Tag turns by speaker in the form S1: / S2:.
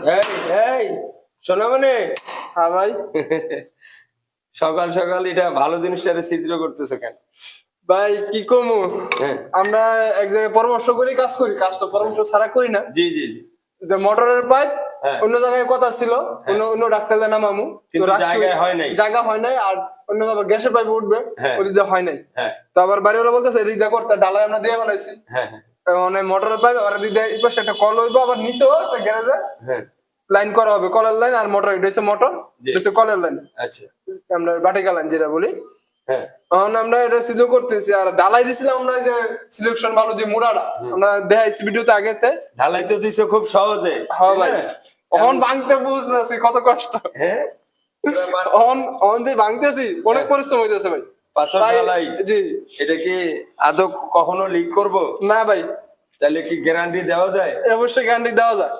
S1: এই এই শোনো মানে
S2: হ্যাঁ ভাই।
S1: সকাল সকাল এটা ভালো জিনিসটারে ছিদ্র করতেছো কেন?
S2: ভাই কি কমু,
S1: হ্যাঁ
S2: আমরা এক জায়গায় পরামর্শ করে কাজ করি, কাজ তো পরামর্শ ছাড়া করি না।
S1: জি জি জি।
S2: যে মোটরের পাইপ
S1: হ্যাঁ
S2: অন্য জায়গায় কথা ছিল, অন্য অন্য ডাক্তারদের নামামু, তো
S1: কিন্তু
S2: রাখছি,
S1: জায়গায় হয় নাই।
S2: জায়গা হয় নাই। আর অন্য জায়গায় গ্যাসের পাইপ উঠবে,
S1: হ্যাঁ
S2: ওদিকে হয় নাই।
S1: হ্যাঁ
S2: তো আবার বাড়িওয়ালা বলতেছে এদিক দিয়ে করতে, ডালাই আমরা দিয়ে ফেলাইছি।
S1: হ্যাঁ হ্যাঁ
S2: মানে মোটরের পাইপ আর এদিক দিয়ে এই পাশে একটা কল হইবো, আবার নিচেও একটা গ্যারেজে
S1: হ্যাঁ
S2: লাইন করা হবে, কলের লাইন। আর মোটর, এটা হচ্ছে মোটর,
S1: জি।
S2: এটা হচ্ছে কলের লাইন,
S1: আচ্ছা
S2: আমরা বাটিকা লাইন যেটা বলি।
S1: হ্যাঁ
S2: এখন আমরা এটা সিদ্ধ করতেছি, আর ডালাই দিছিলাম আমরা, যে সিলেকশন ভালো যে মুড়াটা আমরা দেখাইছি ভিডিওতে আগেতে।
S1: ঢালাই তো দিছো খুব সহজে।
S2: হ্যাঁ ভাই,
S1: তাই না?
S2: এখন ভাঙতে বুঝতেছি কত কষ্ট।
S1: হ্যাঁ
S2: এখন যে ভাঙতেছি অনেক পরিশ্রম হইতেছে ভাই।
S1: পাথর
S2: তাই-
S1: ঢালাই
S2: জি
S1: এটা কি আদৌ কখনো লিক করব?
S2: না ভাই,
S1: তাহলে কি গ্যারান্টি দেওয়া যায়?
S2: অবশ্যই গ্যারান্টি দেওয়া যায়।